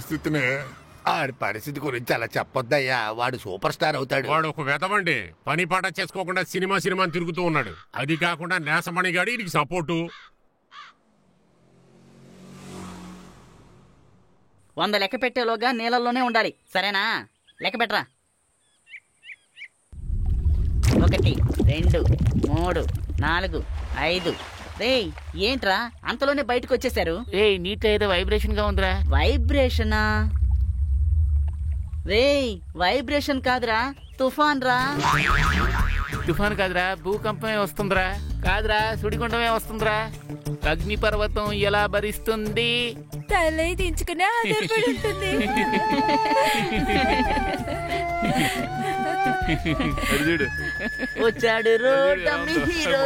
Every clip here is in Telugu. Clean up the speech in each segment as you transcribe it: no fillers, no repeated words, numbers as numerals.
స్థితిని ఆడి పరిస్థితి గురించి అలా చెప్పొద్దయ్యా, వాడు సూపర్ స్టార్ అవుతాడు. వాడు ఒక వెదవండి, పని పాట చేసుకోకుండా సినిమా తిరుగుతూ ఉన్నాడు. అది కాకుండా నేసమణిగాడి నీకు సపోర్టు. 100 లెక్క పెట్టేలోగా నీళ్ళల్లోనే ఉండాలి, సరేనా? లెక్క పెట్టరా. 1 2 3 4 5. రేయ్ ఏంట్రా అంతలోనే బయటకు వచ్చేసారు? నీట్ ఏదో వైబ్రేషన్ గా ఉందిరా. వైబ్రేషనా? రేయ్ వైబ్రేషన్ కాదురా, తుఫాన్ రా. తుఫాన్ కాదురా, భూకంపమే వస్తుందిరా. కాదురా, సుడిగుండమే వస్తుందిరా. అగ్నిపర్వతం ఎలా భరిస్తుంది? తలై దించుకునే ఆధారపడి ఉంటుంది. వచ్చాడు రోటమి హీరో.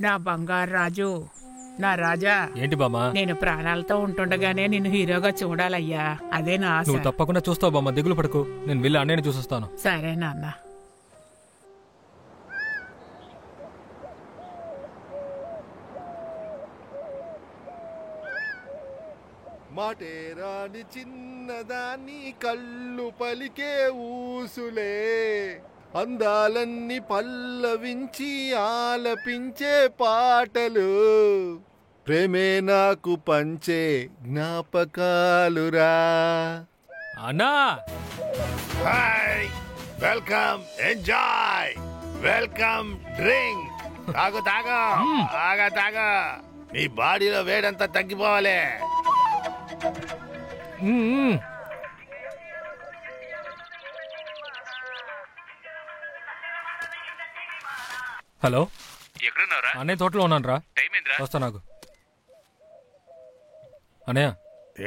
నా బంగారు రాజు, నా రాజా. ఏంటి బామ్మ? నేను ప్రాణాలతో ఉంటుండగానే నిన్ను హీరోగా చూడాలయ్యా, అదే నా ఆశ. నువ్వు తప్పకుండా చూస్తావు బామ్మ, దిగులు పడకు. నేను వెళ్ళి అన్నయ్యని చూసొస్తాను. సరే నాన్న. మాటేరాని చిన్నదాన్ని కళ్ళు పలికే ఊసులే, అందాలన్నీ పల్లవించి ఆలపించే పాటలు, ప్రేమే నాకు పంచే జ్ఞాపకాలురా. అన్నా hi, welcome, enjoy, welcome, drink. తాగు తాగు, తాగా నీ బాడీలో వేడంతా తగ్గిపోవాలి. హలో, ఎక్కడున్నారా? అన్నయ్య తోటలో ఉన్నాను రా. వస్తా. నాకు అన్నయ్య.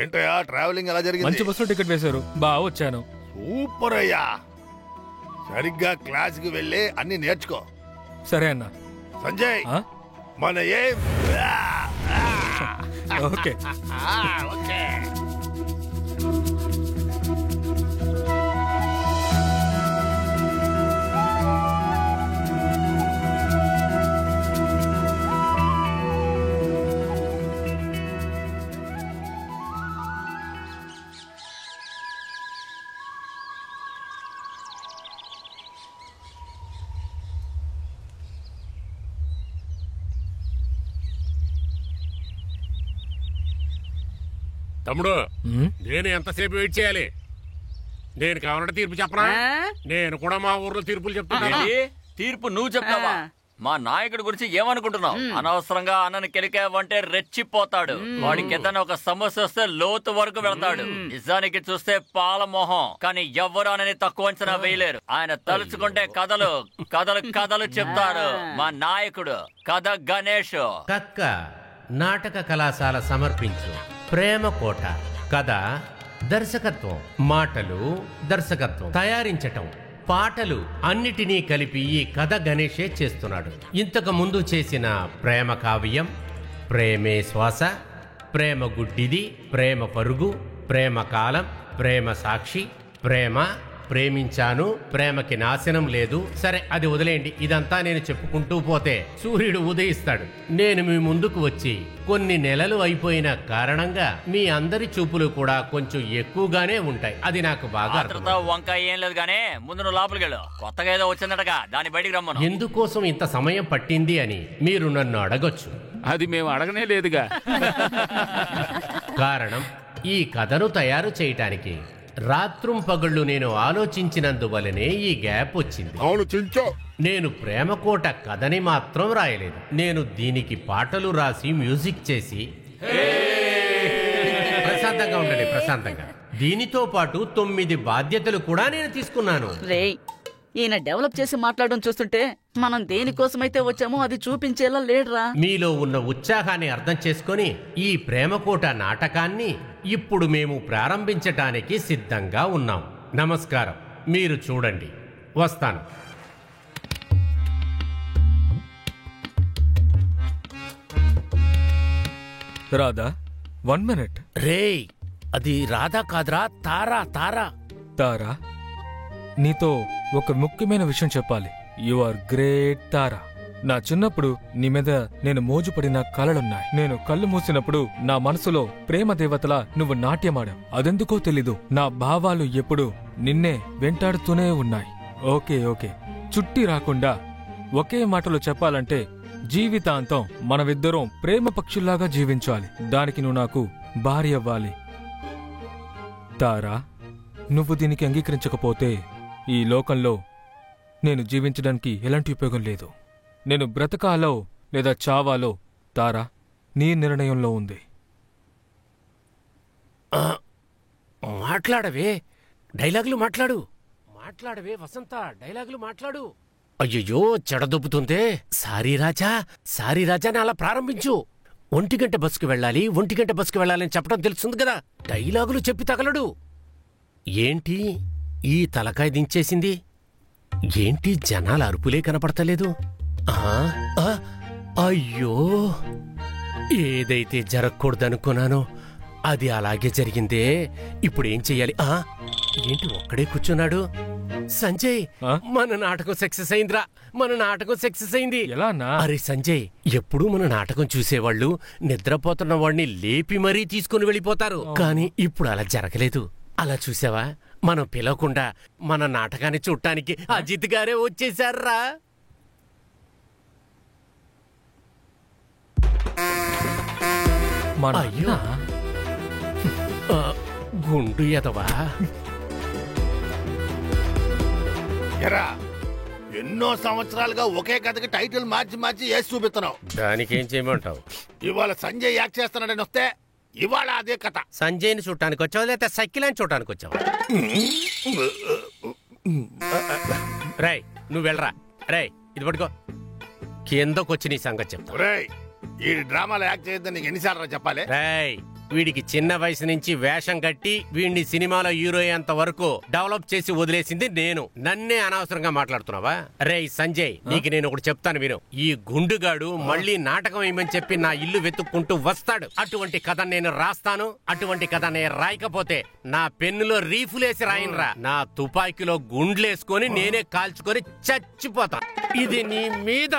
ఏంటయ్యా ట్రావెలింగ్ ఎలా జరిగింది? మంచి బస్సులో టికెట్ వేశారు, బాగా వచ్చాను. సూపర్ అయ్యా, సరిగ్గా క్లాస్ కి వెళ్ళి అన్ని నేర్చుకో. సరే అన్న. సంజయ్, మన ఏం ఓకే. ఓకే. తమ్ముడు, నేను ఎంతసేపు వెయిట్ చేయాలి? నేను కావాలంటే తీర్పు చెప్పనా? నేను కూడా మా ఊర్లో తీర్పులు చెప్తున్నా. తీర్పు నువ్వు చెప్తావా? మా నాయకుడి గురించి ఏమనుకుంటున్నావు? అనవసరంగా అన్నను కెలికావంటే రెచ్చిపోతాడు. వాడికి ఏదైనా ఒక సమస్య వస్తే లోతు వరకు వెళ్తాడు. నిజానికి చూస్తే పాలమోహం, కానీ ఎవ్వరు ఆయనని తక్కువ అంచనా వేయలేరు. ఆయన తలుచుకుంటే కథలు కథలు కథలు చెప్తాడు. మా నాయకుడు కథ గణేష్. కక్క నాటక కళాశాల సమర్పించు ప్రేమకోట కథ, దర్శకత్వం, మాటలు, దర్శకత్వం, తయారించటం, పాటలు అన్నిటినీ కలిపి ఈ కథ గణేషే చేస్తున్నాడు. ఇంతకు ముందు చేసిన ప్రేమ కావ్యం, ప్రేమే శ్వాస, ప్రేమ గుడ్డిది, ప్రేమ పరుగు, ప్రేమ కాలం, ప్రేమ సాక్షి, ప్రేమ, ప్రేమించాను, ప్రేమకి నాశనం లేదు. సరే, అది వదిలేయండి. ఇదంతా నేను చెప్పుకుంటూ పోతే సూర్యుడు ఉదయిస్తాడు. నేను మీ ముందుకు వచ్చి కొన్ని నెలలు అయిపోయిన కారణంగా మీ అందరి చూపులు కూడా కొంచెం ఎక్కువగానే ఉంటాయి. అది నాకు బాగా వంకాయ ఏం లేదు గానే, ముందు నువ్వు లోపలికి వెళ్ళు. కొత్తగా ఏదో వచ్చిందటగా, దాన్ని బయటికి రమ్మను. ఎందుకోసం ఇంత సమయం పట్టింది అని మీరు నన్ను అడగొచ్చు. అది మేము అడగనే లేదుగా. కారణం, ఈ కథను తయారు చేయటానికి రాత్రుం పగళ్ళు నేను ఆలోచించినందువలనే ఈ గ్యాప్ వచ్చింది. నేను ప్రేమకోట కథని మాత్రం రాయలేదు. నేను దీనికి పాటలు రాసి మ్యూజిక్ చేసి, ప్రశాంతంగా ఉండండి, ప్రశాంతంగా. దీనితో పాటు 9 బాధ్యతలు కూడా నేను తీసుకున్నాను. ఈయన డెవలప్ చేసి మాట్లాడడం చూస్తుంటే మనం దేనికోసమైతే వచ్చామో అది చూపించేలా లేడురా. మీలో ఉన్న ఉత్సాహాన్ని అర్థం చేసుకొని ఈ ప్రేమకోట నాటకాన్ని ఇప్పుడు మేము ప్రారంభించటానికి సిద్ధంగా ఉన్నాం. నమస్కారం, మీరు చూడండి. వస్తాను. రాధా, 1 minute. రేయ్, అది రాధా కాదురా, తారా. తారా తారా, నీతో ఒక ముఖ్యమైన విషయం చెప్పాలి. యు ఆర్ గ్రేట్ తారా. నా చిన్నప్పుడు నీ మీద నేను మోజుపడిన కలలున్నాయి. నేను కళ్ళు మూసినప్పుడు నా మనసులో ప్రేమ దేవతలా నువ్వు నాట్యమాడావు. అదెందుకో తెలీదు, నా భావాలు ఎప్పుడూ నిన్నే వెంటాడుతూనే ఉన్నాయి. ఓకే ఓకే, చుట్టి రాకుండా ఒకే మాటలో చెప్పాలంటే జీవితాంతం మనమిద్దరం ప్రేమ పక్షుల్లాగా జీవించాలి. దానికి నువ్వు నాకు భార్య అవ్వాలి. తారా, నువ్వు దీనికి అంగీకరించకపోతే ఈ లోకంలో నేను జీవించడానికి ఎలాంటి ఉపయోగం లేదు. నేను బ్రతకాలో లేదా చావాలో తారా నీ నిర్ణయంలో ఉంది. మాట్లాడవే, డైలాగులు మాట్లాడవే వసంత, డైలాగులు మాట్లాడు. అయ్యయ్యో, చెడదొబ్బుతుందే. సారీ రాజా అని అలా ప్రారంభించు. 1 గంట బస్సుకు వెళ్ళాలని చెప్పడం తెలుస్తుంది కదా. డైలాగులు చెప్పి తగలడు. ఏంటి ఈ తలకాయ దించేసింది? ఏంటి జనాల అరుపులే కనపడతలేదు? అయ్యో, ఏదైతే జరగకూడదనుకున్నానో అది అలాగే జరిగిందే. ఇప్పుడేం చెయ్యాలి? ఏంటి ఒక్కడే కూర్చున్నాడు? సంజయ్, మన నాటకం సక్సెస్ అయిందిరా. ఎలా అన్నా? అరే సంజయ్, ఎప్పుడూ మన నాటకం చూసేవాళ్ళు నిద్రపోతున్న వాడిని లేపి మరీ తీసుకుని వెళ్ళిపోతారు. కానీ ఇప్పుడు అలా జరగలేదు. అలా చూసావా, మనం పిలవకుండా మన నాటకాన్ని చూడటానికి అజిత్ గారే వచ్చేశారా. అయ్యో, గుండు ఎదవా. ఎరా, ఎన్నో సంవత్సరాలుగా ఒకే కథకి టైటిల్ మార్చి వేసి చూపిస్తున్నావు. దానికేం చేయమంటావు? ఇవాళ సంజయ్ యాక్ట్ చేస్తున్నాడని వస్తే ఇవాళ అదే కథ. సంజయ్ని చూడటానికి వచ్చావు లేదా సైకిల్ చూడటానికి వచ్చావు? రేయ్, నువ్వు వెళ్ళరా. రేయ్, ఇది పట్టుకో. కిందకొచ్చి నీ సంగతి చెప్తా. రేయ్, ఈ డ్రామాలో యాక్ట్ చేయొద్దని నీకు ఎన్నిసార్లు చెప్పాలి? రేయ్, వీడికి చిన్న వయసు నుంచి వేషం కట్టి వీడిని సినిమాలో హీరో అయ్యేంత వరకు డెవలప్ చేసి వదిలేసింది నేను. నన్నే అనవసరంగా మాట్లాడుతున్నావా? రేయ్ సంజయ్, నీకు నేను ఒకటి చెప్తాను విను. ఈ గుండుగాడు మళ్ళీ నాటకం వేయమని చెప్పి నా ఇల్లు వెతుక్కుంటూ వస్తాడు. అటువంటి కథ నేను రాస్తాను. అటువంటి కథ నేను రాయకపోతే నా పెన్నులో రీఫులేసి రాయనురా. నా తుపాకీలో గుండ్లేసుకొని నేనే కాల్చుకొని చచ్చిపోతాను. ఇది నీ మీద.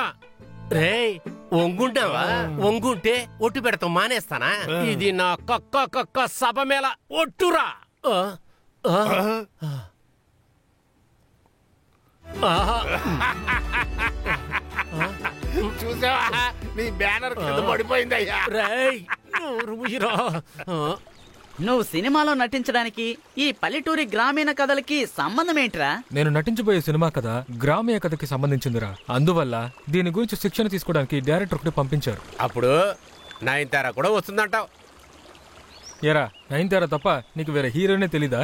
రేయ్, ఒంగుంటావా? ఒంగుంటే ఒట్టు పెడతాం మానేస్తానా? ఇది నా కక్క సభ మేళ ఒట్టురా. చూసావా, నీ బ్యానర్ కింద పడిపోయిందయ్యా. రేయ్, నువ్వు సినిమాలో నటించడానికి ఈ పల్లెటూరి గ్రామీణ కథలకి సంబంధం ఏంట్రా? నేను నటించబోయే సినిమా కథ గ్రామీణ కథకి సంబంధించిందిరా. అందువల్ల దీని గురించి శిక్షణ తీసుకోవడానికి డైరెక్టర్ ఒకటి పంపించారు. అప్పుడు నయనతార కూడా వస్తుందంటావు? ఎరా, నయనతార తప్ప నీకు వేరే హీరోనే తెలీదా?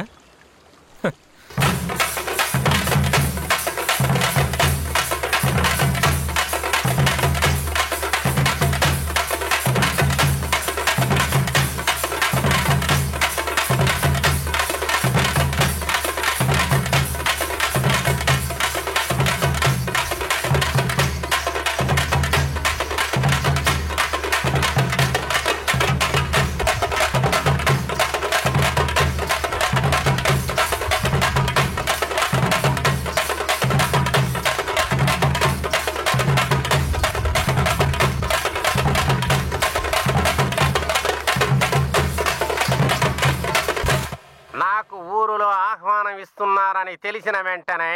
ఇస్తున్నారని తెలిసిన వెంటనే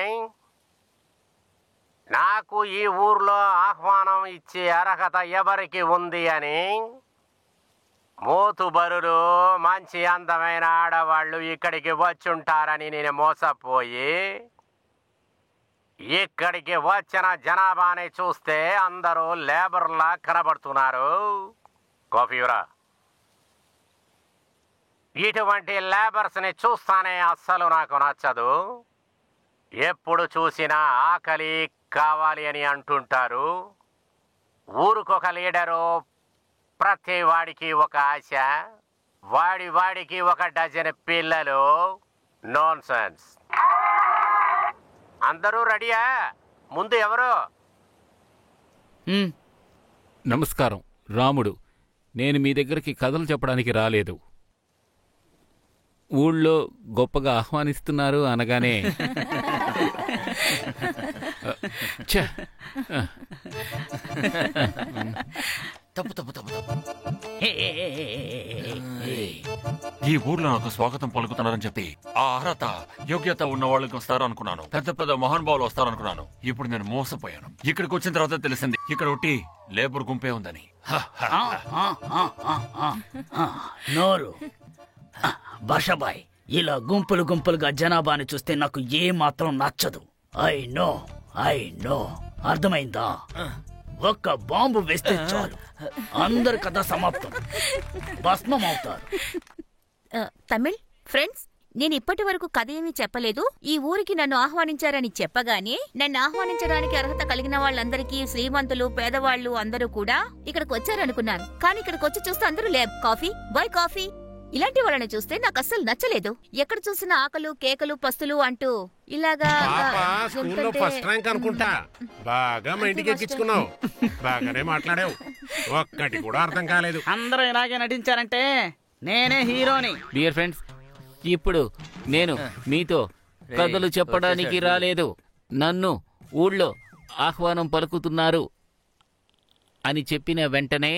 నాకు ఈ ఊర్లో ఆహ్వానం ఇచ్చే అర్హత ఎవరికి ఉంది అని మోతుబరులు మంచి అందమైన ఆడవాళ్ళు ఇక్కడికి వచ్చుంటారని నేను మోసపోయి ఇక్కడికి వచ్చిన జనాభాని చూస్తే అందరూ లేబర్లా కనబడుతున్నారు. కాఫీరా, ఇటువంటి లేబర్స్ని చూస్తానే అస్సలు నాకు నచ్చదు. ఎప్పుడు చూసినా ఆకలి కావాలి అని అంటుంటారు. ఊరికొక లీడరు, ప్రతి వాడికి ఒక ఆశ, వాడికి ఒక డజన్ పిల్లలు. Non sense. అందరూ రెడీయా? ముందు ఎవరు? నమస్కారం, రాముడు. నేను మీ దగ్గరికి కథలు చెప్పడానికి రాలేదు. ఊళ్ళో గొప్పగా ఆహ్వానిస్తున్నారు అనగానే ఛ! తప్పు తప్పు తప్పు తప్పు. ఈ ఊర్లో నాకు స్వాగతం పలుకుతున్నారని చెప్పి ఆ అర్హత యోగ్యత ఉన్న వాళ్ళకి వస్తారు అనుకున్నాను. పెద్ద పెద్ద మహానుభావులు వస్తారు అనుకున్నాను. ఇప్పుడు నేను మోసపోయాను. ఇక్కడికి వచ్చిన తర్వాత తెలిసింది ఇక్కడ ఒకటి లేబర్ గుంపే ఉందని. నోరు భాషాబాయ్, ఇలా గుంపులు గుంపులుగా జనాభాని చూస్తే నాకు ఏ మాత్రం నచ్చదు. ఐ నో అర్థమైందా? ఒక్క బాంబు వేస్తే చాలు, అందరి కథ సమాప్తం, భస్మం అవుతారు. తమిళ్ ఫ్రెండ్స్, నేను ఇప్పటి వరకు కథ ఏమీ చెప్పలేదు. ఈ ఊరికి నన్ను ఆహ్వానించారని చెప్పగానే నన్ను ఆహ్వానించడానికి అర్హత కలిగిన వాళ్ళందరికీ, శ్రీమంతులు పేదవాళ్లు అందరూ కూడా ఇక్కడికి వచ్చారనుకున్నాను. కానీ ఇక్కడికి వచ్చి చూస్తే అందరూ లేబ్ కాఫీ బాయ్ కాఫీ ఇలాంటి వాళ్ళని చూస్తే నాకు అస్సలు నచ్చలేదు. ఎక్కడ చూసినా ఆకలు కేకలు పస్తులు అంటూ ఇలాగా స్కూల్లో ఫస్ట్ ర్యాంక్ అనుకుంటా. బాగా మా ఇంటికి ఎక్కించుకున్నావు. బాగానే మాట్లాడావు. ఒక్కటి కూడా అర్థం కాలేదు. అందరూ ఇలాగే నటించారంటే నేనే హీరోని. డియర్ ఫ్రెండ్స్, ఇప్పుడు నేను మీతో కథలు చెప్పడానికి రాలేదు. నన్ను ఊళ్ళో ఆహ్వానం పలుకుతున్నారు అని చెప్పిన వెంటనే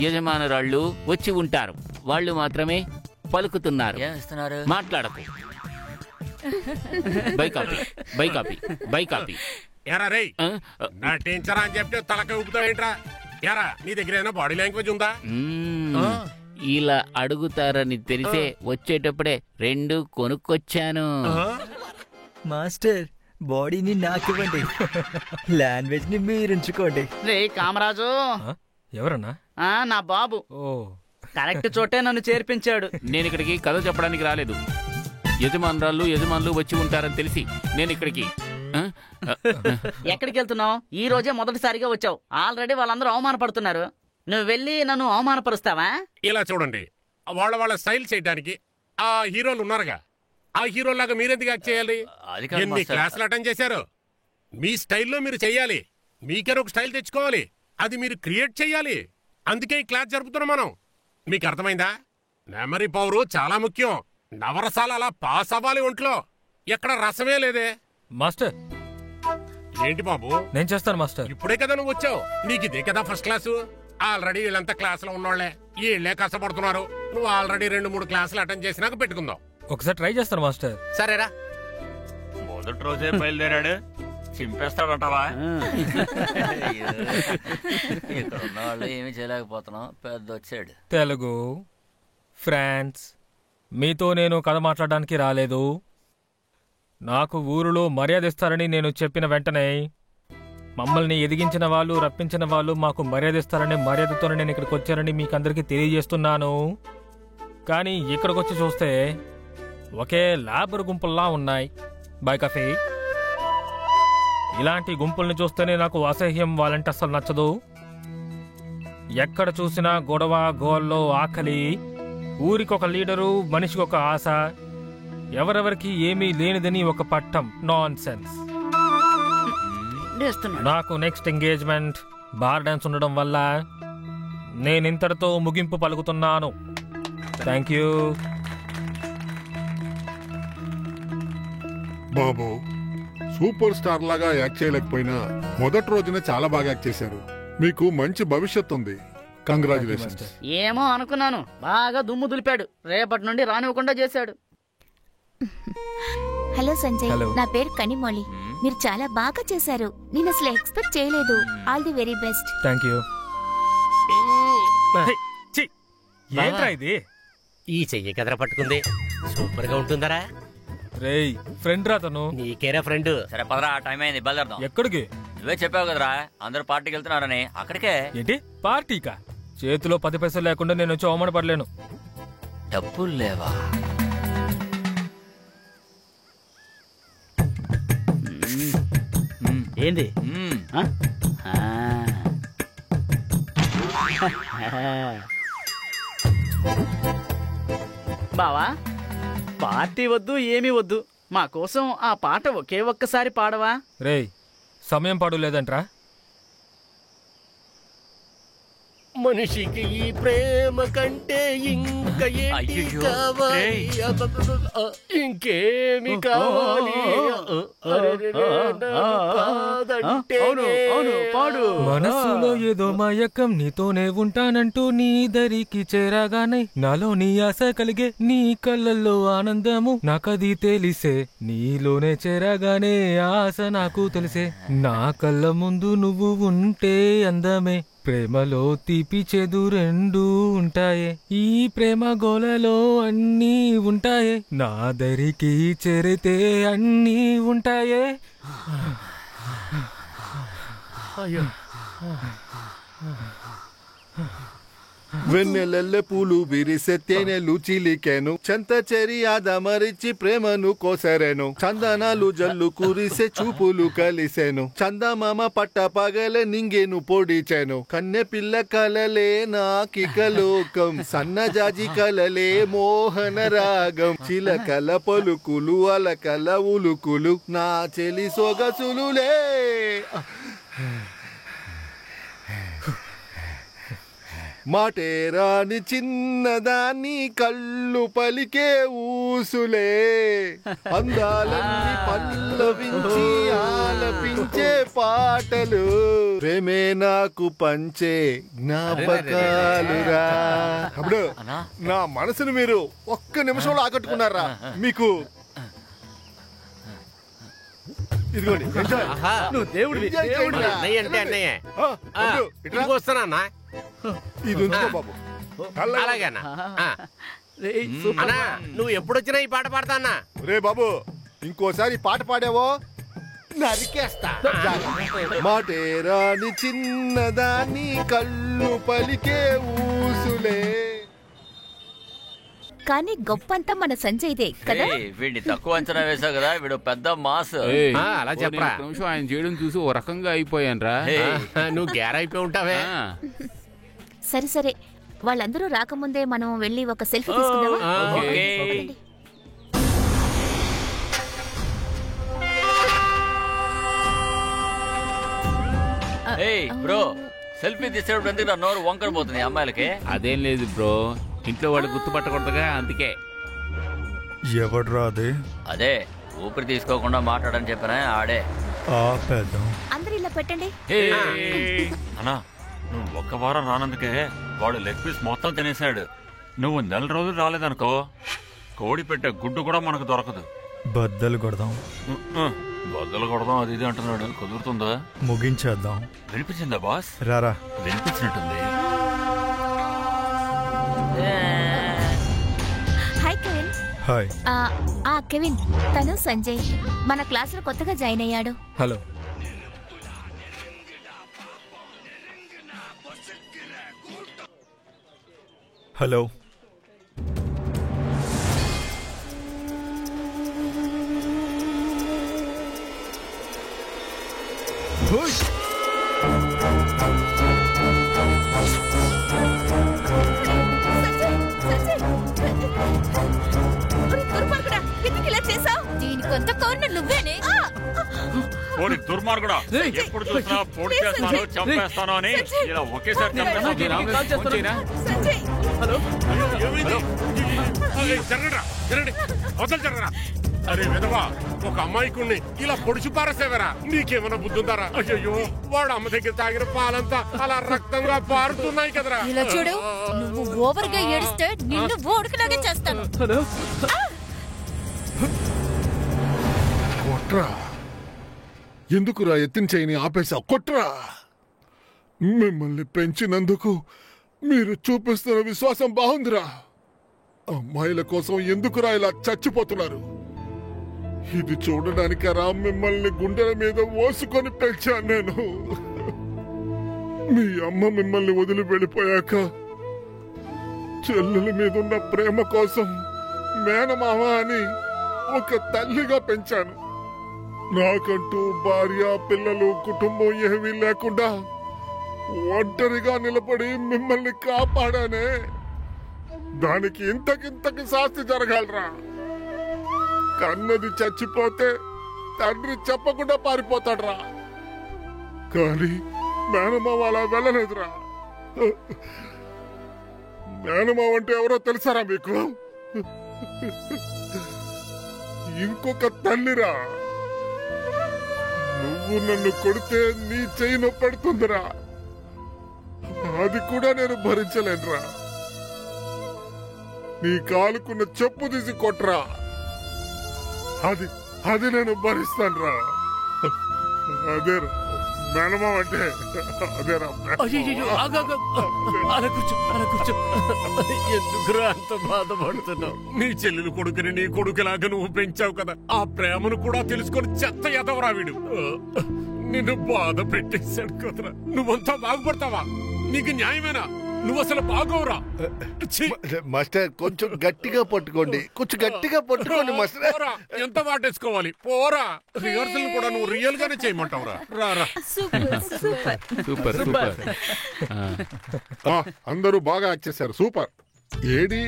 యజమానురాళ్ళు వచ్చి ఉంటారు. వాళ్ళు మాత్రమే పలుకుతున్నారు. మాట్లాడకు. By copy. ఎరా రే, నటించరా అని చెప్తే తలక ఊపుతావేంట్రా? ఎరా, నీ దగ్గర ఏమైనా బాడీ లాంగ్వేజ్ ఉందా? ఇలా అడుగుతారని తెలిసే వచ్చేటప్పుడే 2 కొనుక్కొచ్చాను. మాస్టర్, బాడీని నాకివ్వండి, లాంగ్వేజ్ ని మీరుంచుకోండి. రే కామరాజు. ఎవరన్నా? నా బాబు. కరెక్ట్ చోటే నన్ను చేర్పించాడు. నేను ఇక్కడికి కథ చెప్పడానికి రాలేదు. యజమానులు వచ్చి ఉంటారని తెలిసి నేను ఇక్కడికి. ఎక్కడికి వెళ్తున్నావు? ఈ రోజే మొదటిసారిగా వచ్చావు. ఆల్రెడీ వాళ్ళందరూ అవమానపడుతున్నారు. నువ్వు వెళ్ళి నన్ను అవమానపరుస్తావా? ఇలా చూడండి, వాళ్ళ స్టైల్ చేయడానికి ఆ హీరోలు ఉన్నారుగా, ఆ హీరోలాగా మీరెందుకు యాక్ట్ చేయాలి? ఎన్ని క్లాసులు అటెండ్ చేశారు? మీ స్టైల్లో మీరు చెయ్యాలి. మీకైనా ఒక స్టైల్ తెచ్చుకోవాలి. అది మీరు క్రియేట్ చెయ్యాలి. అందుకే ఈ క్లాస్ జరుపుతున్నాం మనం. మీకు అర్థమైందా? మెమరీ పవర్ చాలా ముఖ్యం. నవరసాలు అలా పాస్ అవ్వాలి ఒంట్లో. ఎక్కడ రసమే లేదే. మాస్టర్, ఏంటి బాబు? నేను చేస్తాను మాస్టర్. ఇప్పుడే కదా నువ్వు వచ్చావు. నీకు ఇదే కదా ఫస్ట్ క్లాసు. ఆల్రెడీ వీళ్ళంతా క్లాసులో ఉన్నోళ్లే. వీళ్ళే కష్టపడుతున్నారు. నువ్వు ఆల్రెడీ 2-3 క్లాసులు అటెండ్ చేసినాక పెట్టుకుందాం. ఒకసారి ట్రై చేస్తాను మాస్టర్. సరేరా. మొదటి రోజే బయలుదేరాడు. చింపేస్తాడంటావా? ఇక్కడ ఉన్న వాళ్ళు ఏమీ చేయలేకపోతున్నాం. పెద్ద వచ్చాడు. తెలుగు ఫ్రాన్స్, మీతో నేను కథ మాట్లాడడానికి రాలేదు. నాకు ఊరిలో మర్యాద ఇస్తారని నేను చెప్పిన వెంటనే మమ్మల్ని ఎదిగించిన వాళ్ళు, రప్పించిన వాళ్ళు మాకు మర్యాద ఇస్తారని, మర్యాదతోనే నేను ఇక్కడికి వచ్చానని మీకందరికీ తెలియజేస్తున్నాను. కానీ ఇక్కడికి వచ్చి చూస్తే ఒకే లేబర్ గుంపుల్లా ఉన్నాయి. Boy coffee. ఇలాంటి గుంపుల్ని చూస్తేనే నాకు అసహ్యం. వాళ్ళంటే అసలు నచ్చదు. ఎక్కడ చూసినా గొడవ, గోల్లో, ఆకలి, ఊరికొక లీడరు, మనిషికొక ఆశ, ఎవరెవరికి ఏమీ లేనిదని ఒక పట్టం. Nonsense. నాకు నెక్స్ట్ ఎంగేజ్మెంట్ బార్ డాన్స్ ఉండడం వల్ల నేనింతటితో ముగింపు పలుకుతున్నాను. Thank you. బాబు, సూపర్ స్టార్ లాగా యాక్ట్ చేయలేకపోయినా మొదటి రోజున చాలా బాగా యాక్ట్ చేశారు. మీకు మంచి భవిష్యత్తు ఉంది. కంగ్రాచులేషన్స్. ఏమో అనుకున్నాను, బాగా దుమ్ము దులిపాడు. రేపటి నుండి రానివ్వకుండా చేశాడు. Hello Sanjay, hello. నా పేరు కనిమొళి. మీరు చాలా బాగా చేశారు. నేను అసలు ఎక్స్పెక్ట్ చేయలేదు. All the very best. Thank you. ఏంట్రా ఇది? ఈ చెయ్యి కదర పట్టుకుంది. సూపర్ గా ఉంటుందరా. రేయ్, ఫ్రెండ్ రా తను. నీకేరా ఫ్రెండ్. సరే పదరా, టైం అయింది, బయలుదేరదాం. ఎక్కడికి? నువ్వే చెప్పావు కదరా అందరూ పార్టీకి వెళ్తున్నారని. అక్కడికే. ఏంటి పార్టీకా? చేతిలో 10 పైసలు లేకుండా నేను వచ్చి అవమానపడలేను. డబ్బులు లేవా? ఏంది? బావా, పార్టీ వద్దు, ఏమీ వద్దు. మా కోసం ఆ పాట ఒకే ఒక్కసారి పాడవా? రేయ్, సమయం పాడు లేదంట్రా. మనిషికి ఈ ప్రేమ కంటే ఇంకా ఏంటి అయ్యయ్యో, కావాలి? రేయ్. ఇంకేమి కావాలి? మనసులో ఏదో మయకం నీతోనే ఉంటానంటూ నీ దరికి చేరగానే నాలో నీ ఆశ కలిగే నీ కళ్ళల్లో ఆనందము నాకది తెలిసే నీలోనే చేరగానే ఆశ నాకు తెలిసే నా కళ్ళ ముందు నువ్వు ఉంటే అందమే ప్రేమలో తీపి చేదు రెండూ ఉంటాయే ఈ ప్రేమ గోలలో అన్నీ ఉంటాయే నా దరికి చేరితే అన్నీ ఉంటాయే అయ్యో వెన్నెలల్లె పూలు విరిసె తేనెలు చిలికెను చెంత చెరి ఆదమరిచి ప్రేమను కోసరెను చందనాలు జల్లు కురిసె చూపులు కలిసెను చందమామ పట్ట పగలే నింగేను పొడిచెను కన్నె పిల్ల కలలే నాకిక లోకం సన్నజాజి కలలే మోహన రాగం చిలకల పలుకులు అలకల ఉలుకులు నా చెలి సొగసులులే మాటేరాని చిన్నదాన్ని కళ్ళు పలికే ఊసులే అందాలన్నీ పల్లవించి ఆలపించే పాటలు ప్రేమే నాకు పంచే జ్ఞాపకాలురా. అప్పుడు నా మనసును మీరు ఒక్క నిమిషంలో ఆకట్టుకున్నారా? మీకు ఇదిగోండి నువ్వు దేవుడివి, దేవుడివి. అన్నయ్య అంటే అన్నయ్య. వస్తానా? ఇది ఉంచుకో బాబు. అలాగేనా? అన్నా నువ్వు ఎప్పుడొచ్చినా ఈ పాట పాడతానా? రే బాబు, ఇంకోసారి ఈ పాట పాడావో నరికేస్తా. మాటేరాని చిన్నదాన్ని కళ్ళు పలికే ఊసులే. కానీ గొప్పంతా మన సంజయ్దే కదా. వీడిని తక్కువ అంచనా వేసావు కదా, వీడు పెద్ద మాస్. అలా చెప్పరా? నిమిషం ఆయన చేయడం చూసి ఓ రకంగా అయిపోయాను రా. నువ్వు గ్యారైపోయి ఉంటావే. సరే సరే, వాళ్ళందరూ రాకముందే మనం వెళ్ళి ఒక సెల్ఫీ తీసుకుందామా? బ్రో, సెల్ఫీ తీసేటప్పుడు ఎందుకు నా నోరు వంకర పోతుంది అమ్మాయిలకి? అదేం లేదు బ్రో, ఇంట్లో వాళ్ళు గుర్తుపట్టకూడదుగా, అందుకే. ఎవడ్రా అదే? అదే ఊపిరి తీసుకోకుండా మాట్లాడని చెప్పినా ఆడే. అందరు ఇలా పెట్టండి. అన్నా, నువ్వు ఒక్క వారం రానందుకే వాడు లెగ్ పీస్ మొత్తం తినేశాడు. నువ్వు నెల రోజులు రాలేదనుకో, కోడి పెట్టే గుడ్డు కూడా మనకు దొరకదు. బద్దలు కొడదాం. బద్దలు కొడదాం అది ఇది అంటున్నాడు, కుదురుతుందా? ముగించేద్దాం. వినిపించిందా బాస్? రారా. వినిపించినట్టుంది. Hi Kevin. హాయ్. కెవిన్, తను సంజయ్, మన క్లాస్ లో కొత్తగా జాయిన్ అయ్యాడు. హలో. హలో. దీనికొంత కారణం నువ్వేనే. దుర్మార్గుడా, ఎప్పుడు చూసినా పొడి చేస్తాను చంపేస్తాను అని ఇలా ఒకేసారి జరగరా. అరే విధవా, ఒక అమ్మాయికుణ్ణి ఇలా పొడిచి పారేసేవరా? నీకేమైనా బుద్ధుందారా? అయ్యో, వాడు అమ్మ దగ్గర తాగిన పాలంతా అలా రక్తంగా పారుతున్నాయి కదరా. ఇలా చూడు, నువ్వు ఓవర్ గా ఏడిస్తే నిన్ను ఓడుకులాగే చేస్తాను. కొట్రా, ఎందుకురా ఎత్తిన చేయని ఆపేశావు? కొట్రా. మిమ్మల్ని పెంచినందుకు మీరు చూపిస్తున్న విశ్వాసం బాగుందిరా. అమ్మాయిల కోసం ఎందుకురా ఇలా చచ్చిపోతున్నారు? ఇది చూడడానికరా మిమ్మల్ని గుండెల మీద మోసుకొని పెంచాను నేను. మీ అమ్మ మిమ్మల్ని వదిలి వెళ్ళిపోయాక చెల్లెల మీదున్న ప్రేమ కోసం మేనమామ అని ఒక తల్లిగా పెంచాను. నాకంటూ భార్య, పిల్లలు, కుటుంబం ఏమీ లేకుండా ఒంటరిగా నిలబడి మిమ్మల్ని కాపాడానే. దానికి ఇంతకింతకి శాస్తి జరగాలరా. కన్నది చచ్చిపోతే తండ్రి చెప్పకుండా పారిపోతాడ్రా, కానీ మేనమామ అలా వెళ్ళలేదురా. మేనమావ అంటే ఎవరో తెలుసారా మీకు? ఇంకొక తల్లిరా. నువ్వు నన్ను కొడితే నీ చెయ్యి నొప్పెడుతుందిరా. అది కూడా నేను భరించలేనురా. నీ కాలుకున్న చెప్పు తీసి కొట్రా. అది నేను భరిస్తానురా. అదేరా మేనమావ అంటే. అదేరా. అలా కూర్చో. ఎందుకురా అంత బాధపడుతున్నావు? నీ చెల్లెలు కొడుకుని నీ కొడుకులాగా నువ్వు పెంచావు కదా, ఆ ప్రేమను కూడా తెలుసుకొని చెత్త ఎదవరా వీడు. నిన్ను బాధ పెట్టేశాడు కదరా. నువ్వంతా బాగుపడతావా? నీకు న్యాయమేనా? నువ్వు అసలు బాగోరా. మాస్టర్ కొంచెం గట్టిగా పట్టుకోండి, కొంచెం గట్టిగా పట్టుకోండి మాస్టర్. ఎంత వాటేసుకోవాలి? పోరా. రిహర్సల్ కూడా నువ్వు రియల్ గానే చేయమంటావురా. రారా. సూపర్. అందరూ బాగా యాక్ట్ చేశారు. సూపర్. ఏడి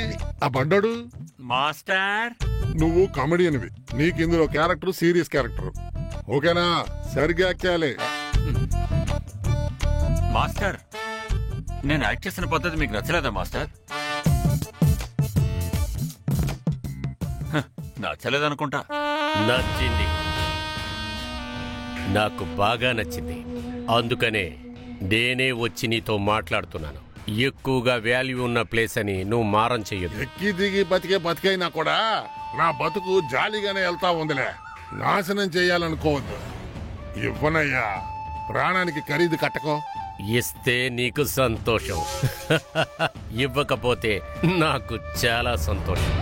ఆ బండడు? మాస్టర్, నువ్వు కామెడియన్వి. నీకు ఇందులో క్యారెక్టర్ సీరియస్ క్యారెక్టర్. ఓకేనా? సరిగ్గా యాక్ట్ చేయాలి. మాస్టర్, నేను యాక్ట్ చేసిన పద్ధతి మీకు నచ్చలేదా మాస్టర్? నచ్చలేదనుకుంటా. నచ్చింది, నాకు బాగా నచ్చింది. అందుకనే నేనే వచ్చి నీతో మాట్లాడుతున్నాను. ఎక్కువగా వాల్యూ ఉన్న ప్లేస్ అని నువ్వు మారం చెయ్యదు. ఎక్కి దిగి బతికైనా కూడా నా బతుకు జాలీగానే వెళ్తా ఉందిలే. నాశనం చేయాలనుకోవద్దు. ఇవ్వనయ్యా, ప్రాణానికి ఖరీదు కట్టకో. ఇస్తే నీకు సంతోషం, ఇవ్వకపోతే నాకు చాలా సంతోషం.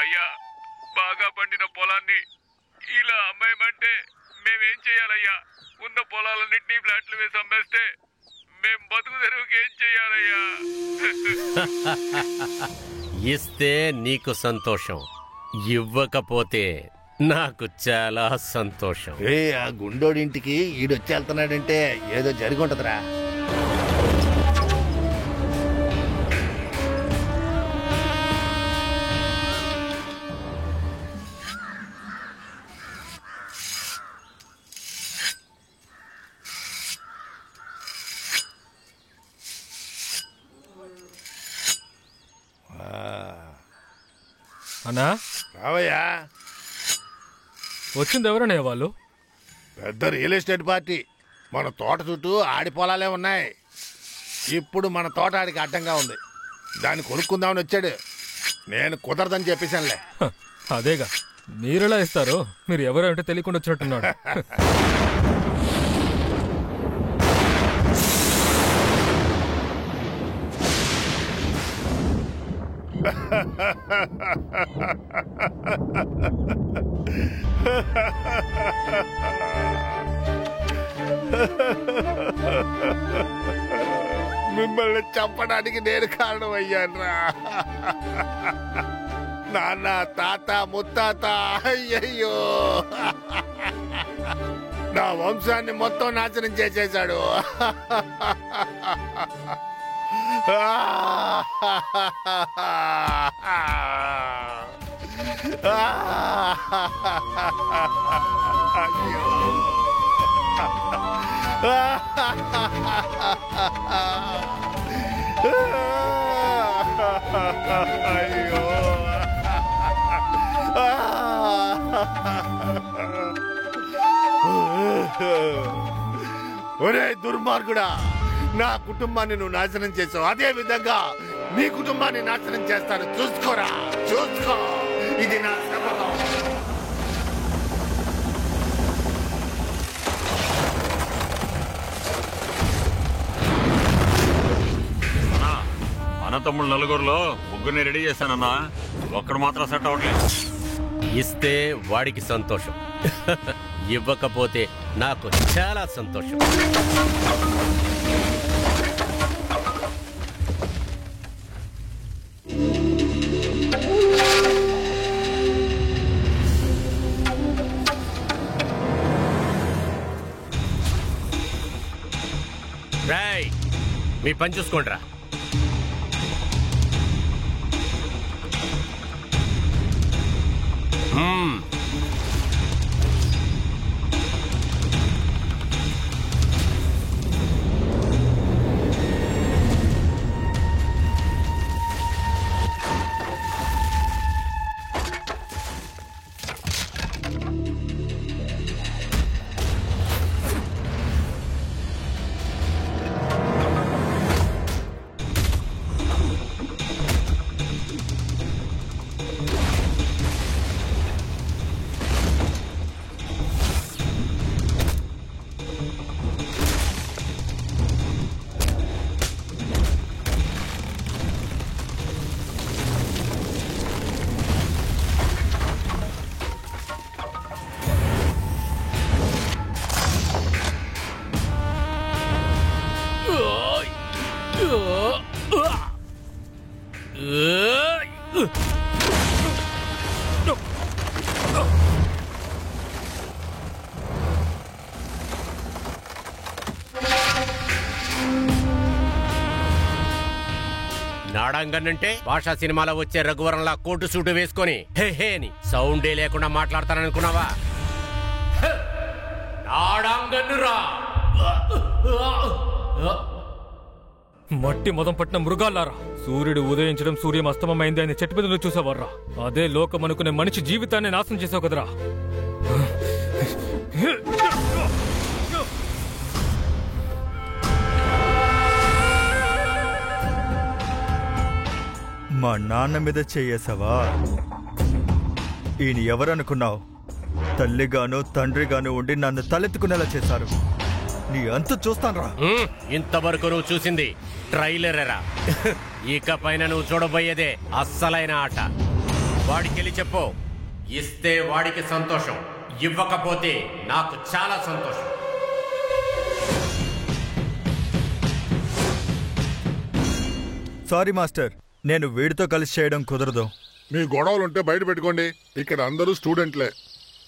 అయ్యా, బాగా పండిన పొలాన్ని ఇలా అమ్మాయమంటే మేమేం చేయాలయ్యా? ఉన్న పొలాలన్నింటినీ ఫ్లాట్లు వేసి అమ్మేస్తే మేం బతుకు తెరువుకి ఏం చెయ్యాలయ్యా? ఇస్తే నీకు సంతోషం, ఇవ్వకపోతే నాకు చాలా సంతోషం. ఆ గుండోడింటికి ఈడొచ్చి వెళ్తున్నాడంటే ఏదో జరిగి ఉంటదిరా. అన్నా రావయ్యా. వచ్చింది ఎవరనే వాళ్ళు? పెద్ద రియల్ ఎస్టేట్ పార్టీ. మన తోట చుట్టూ ఆడి పొలాలే ఉన్నాయి. ఇప్పుడు మన తోట ఆడికి అడ్డంగా ఉంది. దాన్ని కొనుక్కుందామని వచ్చాడు. నేను కుదరదని చెప్పేశానులే. అదేగా, మీరెలా ఇస్తారు? మీరు ఎవరంటే తెలియకుండా వచ్చినట్టున్నాడు. మిమ్మల్ని చంపడానికి నేను కారణం అయ్యానురా. నాన్న, తాత, ముత్తాత, అయ్యయ్యో, నా వంశాన్ని మొత్తం నాశనం చేసేశాడు. అయ్యో, అయ్యో, ఒరే దుర్మార్గుడా, నా కుటుంబాన్ని నువ్వు నాశనం చేసావు. అదే విధంగా నీ కుటుంబాన్ని నాశనం చేస్తాను. చూసుకోరా, చూసుకో. ఇది నా శపథం. అన్నతమ్ముళ్ళు నలుగురులో ముగ్గురిని రెడీ చేశానన్నా. ఒక్కడు మాత్రం సెట్ అవ్వట్లేదు. ఇస్తే వాడికి సంతోషం, ఇవ్వకపోతే నాకు చాలా సంతోషం. రాయ్, మీ పని చూసుకోండిరా. నాడంగన్ అంటే భాషా సినిమాలో వచ్చే రఘువరంలా కోటు సూటు వేసుకొని హే హే అని సౌండే లేకుండా మాట్లాడతాననుకున్నావా? నాడంగన్నురా! మట్టి మొదం పట్టిన మృగాలారా, సూర్యుడు ఉదయించడం సూర్యం అస్తమమైంది అని చెట్టు మీద చూసేవర్రా. అదే లోకం అనుకునే మనిషి జీవితాన్ని నాశనం చేసావు కదరా. మా నాన్న మీద చెయ్యేసావా? ఈయన ఎవరనుకున్నావు? తల్లిగాను తండ్రిగాను ఉండి నన్ను తలెత్తుకునేలా చేశారు. నీ అంతు చూస్తాన్రా. ఇంతవరకు నువ్వు చూసింది ట్రైలరేరా. ఇక పైన నువ్వు చూడబోయేదే అస్సలైన ఆట. వాడికెళ్ళి చెప్పు, ఇస్తే వాడికి సంతోషం, ఇవ్వకపోతే నాకు చాలా సంతోషం. సారీ మాస్టర్, నేను వీడితో కలిసి చేయడం కుదరదు. మీ గొడవలుంటే బయట పెట్టుకోండి. ఇక్కడ అందరూ స్టూడెంట్లే.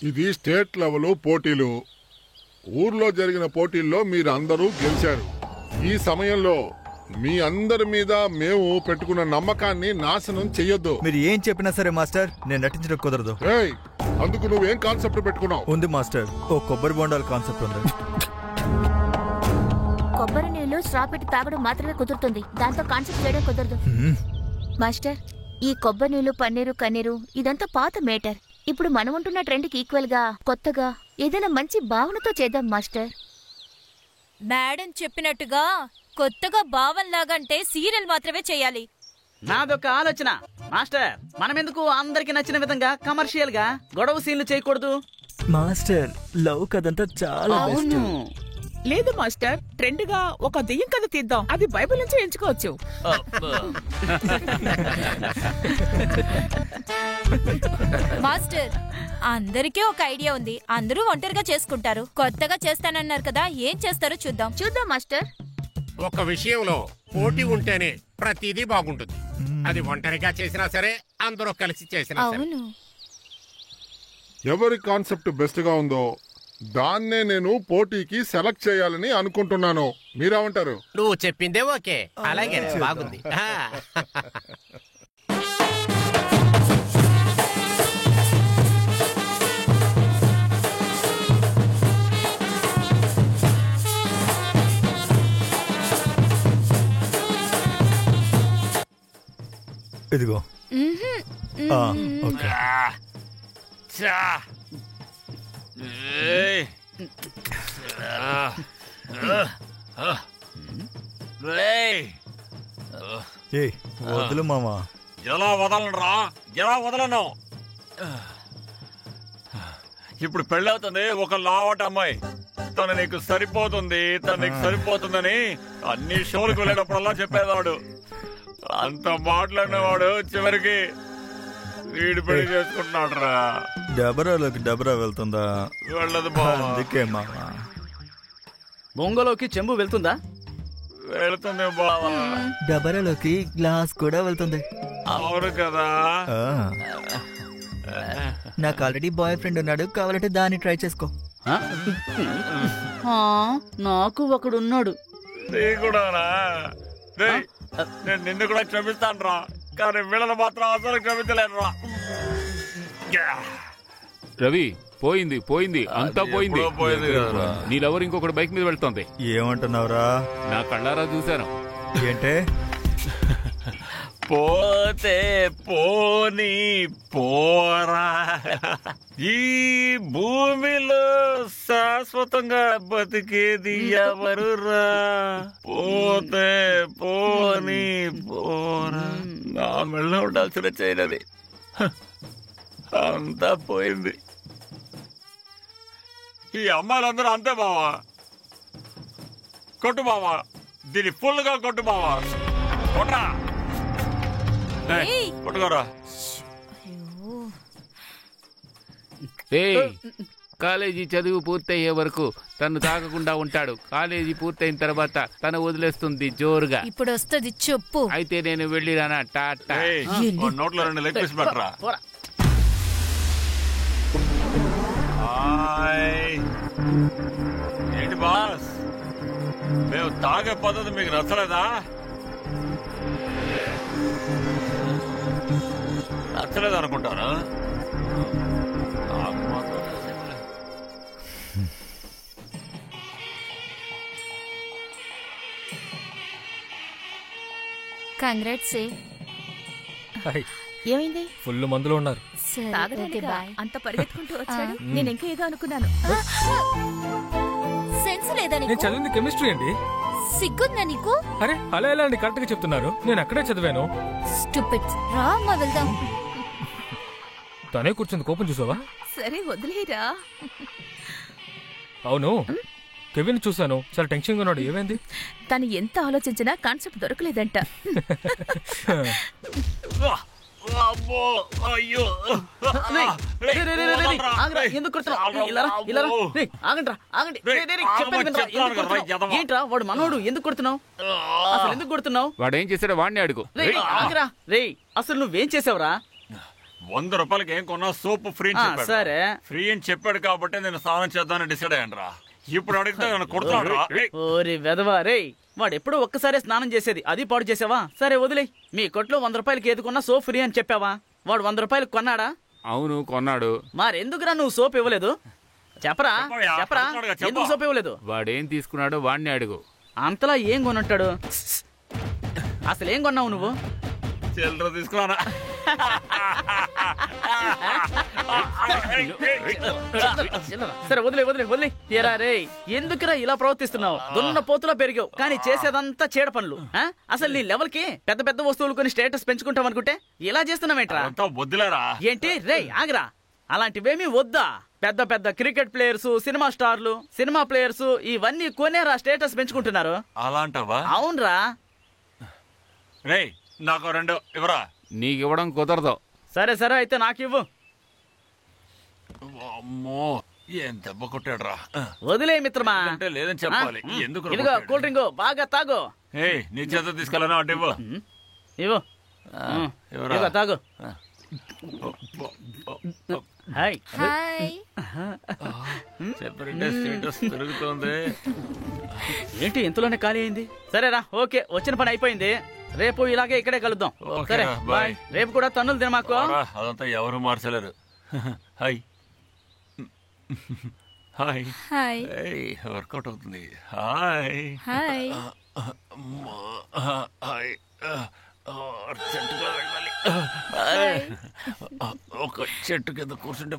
ఇది స్టేట్ లెవెల్ పోటీలు. ఊర్లో జరిగిన పోటీల్లో మీరు అందరూ గెలిచారు. ఈ సమయంలో మీ అందరి మీద మేము పెట్టుకున్న నమ్మకాన్ని నాశనం చెయ్యొద్దు. మీరు ఏం చెప్పినా సరే మాస్టర్, నేను నటించడం కుదరదు. అందుకు నువ్వేం కాన్సెప్ట్ పెట్టుకున్నావు? ఉంది మాస్టర్, ఓ కొబ్బరి బొండాల కాన్సెప్ట్ ఉంది. కొబ్బరి నీళ్లు స్ట్రా పెట్టి తాగడం మాత్రమే కుదురుతుంది, దాంతో కాన్సెప్ట్ చేయడం కుదరదు. మాస్టర్, ఈ కొబ్బరి నీళ్లు పన్నీరు కన్నీరు ఇదంతా పాత మేటర్. ఇప్పుడు మనం ఉంటున్న ట్రెండ్కి ఈక్వల్ గా కొత్తగా ఏదైనా మంచి భావనతో చేద్దాం మాస్టర్. మేడం చెప్పినట్టుగా కొత్తగా భావనలాగంటే సీరియల్ మాత్రమే చేయాలి. నాదొక ఆలోచన మాస్టర్. మనమెందుకు అందరికి నచ్చిన విధంగా కమర్షియల్ గా గొడవ సీన్లు చేయకూడదు? మాస్టర్, లవ్ కథంతా చాలా బెస్ట్. లేదు మాస్టర్, ట్రెండ్ గా ఒక దెయ్యం కథ తీద్దాం. అది బైబిల్ నుంచి ఎంచుకోవచ్చు. మాస్టర్, అందరికీ ఒక ఐడియా ఉంది. అందరూ ఒంటరిగా చేసుకుంటారు. కొత్తగా చేస్తానన్నారు కదా, ఏం చేస్తారో చూద్దాం. చూద్దాం మాస్టర్. ఒక విషయంలో పోటీ ఉంటేనే ప్రతిదీ బాగుంటుంది. అది ఒంటరిగా చేసినా సరే, అందరూ కలిసి చేసినా సరే. అవును. ఎవరి కాన్సెప్ట్ బెస్ట్ గా ఉందో దాన్నే నేను పోటీకి సెలెక్ట్ చేయాలని అనుకుంటున్నాను. మీరేమంటారు? నువ్వు చెప్పిందే ఓకే. అలాగే బాగుంది. ఇదిగో. ఓకే. వదులు మామా. ఎలా వదలనురా? ఎలా వదలను? ఇప్పుడు పెళ్ళవుతుంది ఒక లావట అమ్మాయి. తను నీకు సరిపోతుంది, తను నీకు సరిపోతుందని అన్ని షోలకు వెళ్ళేటప్పుడల్లా చెప్పేవాడు. అంత మాట్లాడినవాడు చివరికి వీడు పెళ్లి చేసుకుంటున్నాడు రా. డబరాలోకి డబరా వెళ్తుందా? వెళ్ళదు బావ. అందుకే మామా. బొంగలోకి చెంబు వెళ్తుందా? వెళ్తుంది బావా. డబరాలోకి గ్లాస్ కూడా వెళ్తుంది. అవును కదా. నాకు ఆల్రెడీ బాయ్ ఫ్రెండ్ ఉన్నాడు, కావాలంటే దాన్ని ట్రై చేసుకో. నాకు ఒకడున్నాడు. నేను నిన్ను కూడా క్షమిస్తాను రా, కానీ వీళ్ళని మాత్రం అసలు క్షమించలేను రా. రవి, పోయింది పోయింది, అంతా పోయింది. నీ లవర్ ఇంకొకటి బైక్ మీద వెళ్తోంది. ఏమంటున్నావురా? నా కళ్ళారా చూశాను. ఏంటే? పోతే పోనీ పోరా, ఈ భూమిలో శాశ్వతంగా బతికేది ఎవరురా? పోతే పోనీ పోరా. నా మెళ్ళ ఉండాల్సిన చేయనది అంతా పోయింది. ఈ అమ్మాయిలందరూ అంతే బావా. కొట్టు బావా, దీన్ని ఫుల్ గా కొట్టు బావా. కొట్రా, కొట్టుకోరా. కాలేజీ చదువు పూర్తయ్యే వరకు తను తాగకుండా ఉంటాడు. కాలేజీ పూర్తయిన తర్వాత తను వదిలేస్తుంది జోరుగా. ఇప్పుడు వస్తుంది చెప్పు. అయితే నేను వెళ్ళిరానా? టాటా. నోట్లో 2 లెగ్ పీస్ పెట్టరా. ఏంటి బాస్, మేము తాగే పద్ధతి మీకు నచ్చలేదా? నచ్చలేదు అనుకుంటారా? కంగ్రాట్స్. ఏమైంది? ఫుల్ మందులో ఉన్నారు. అంత పరిగెత్తుకుంటూ వచ్చాడు. నేను ఇంకా ఏదో అనుకున్నాను. సెన్స్ లేదా నేను నీకు? చదివింది కెమిస్ట్రీ అండి. సిగ్గుందా నీకు? అరే అలా ఎలా అండి? కరెక్ట్ గా చెప్తున్నారు. నేను అక్కడే చదివాను. స్టూపిడ్. రా అమ్మా వెళ్దాం. తనే కూర్చుంది. కోపం చూసావా? సరే వదిలేరా. అవును, కెవిన్ చూశాను, చాలా టెన్షన్ గా ఉన్నాడు. ఏమైంది? తను ఎంత ఆలోచించినా కాన్సెప్ట్ దొరకలేదంట. ఏంట్రా వాడు మనోడు? ఎందుకు కొడుతున్నావు? అసలు ఎందుకు కొడుతున్నావు? వాడేం చేశాడో వాడిని అడుగు. ఆగరా రే, అసలు నువ్వేం చేసావురా? 100 రూపాయలకి ఏం కొన్నా సోప్ ఫ్రీ అని చెప్పాడు. సరే ఫ్రీ అని చెప్పాడు కాబట్టి నేను స్నానం చేద్దామని డిసైడ్ అయ్యాను రా. ఇప్పుడు అడిగితే నన్ను కొడుతున్నాడు రా. ఓరి వెదవా రే, వాడు ఎప్పుడూ ఒక్కసారే స్నానం చేసేది, అది పాడు చేసావా? సరే వదిలే. మీ కొట్లో 100 రూపాయలకి ఏది కొన్నా సోప్ ఫ్రీ అని చెప్పావా? వాడు 100 రూపాయలకి కొన్నాడా? అవును కొన్నాడు. మరెందుకురా నువ్వు సోప్ ఇవ్వలేదు? చెప్పరా చెప్పరా, ఎందుకు సోప్ ఇవ్వలేదు? వాడేం తీసుకున్నాడో వాడిని అడుగు. అంతలా ఏం కొనుంటాడు? అసలు ఏం కొన్నావు నువ్వు? చిల్లర తీసుకున్నానా? సరే వదిలే వదిలే వదిలే. ఏరా రే, ఎందుకురా ఇలా ప్రవర్తిస్తున్నావు? దున్న పోతులా పెరిగావు కానీ చేసేదంతా చీడ పనులు. అసలు నీ లెవెల్ కి పెద్ద పెద్ద వస్తువులు కొని స్టేటస్ పెంచుకుంటాం అనుకుంటే ఇలా చేస్తున్నావేంట్రా? వద్దులేరా. ఏంటి రే ఆగరా, అలాంటివేమీ వద్దా? పెద్ద పెద్ద క్రికెట్ ప్లేయర్స్, సినిమా స్టార్లు, సినిమా ప్లేయర్స్ ఇవన్నీ కొనేరా స్టేటస్ పెంచుకుంటున్నారు. అలాంటవా? అవునరా. రే నాకు 2 ఇవ్వరా. నీకు ఇవ్వడం కుదరదు. సరే సరే అయితే నాకు ఇవ్వు. అమ్మో ఏం దెబ్బ కొట్టాడు రా. వదిలే మిత్రమా. అంటే లేదని చెప్పాలి. ఎందుకు? ఇదిగో కూల్ డ్రింక్ బాగా తాగు. నీ చేత తీసుకెళ్ళను అంటే ఇవ్వు. ఇవ్వు ఇవ్వు తాగు. హాయ్ స్టేటస్ పెరుగుతోంది. ఏంటి ఇంతలోనే ఖాళీ అయింది? సరేరా ఓకే, వచ్చిన పని అయిపోయింది. రేపు ఇలాగే ఇక్కడే కలుద్దాం. సరే బాయ్. రేపు కూడా తన్నులు తిన మాకు. అదంతా ఎవరు మార్చలేరు. Hi hi hi. వర్కౌట్ అవుతుంది. Hi hi. హాయ్. అర్జెంటుగా వెళ్ళాలి. ఒక చెట్టు కింద కూర్చుంటే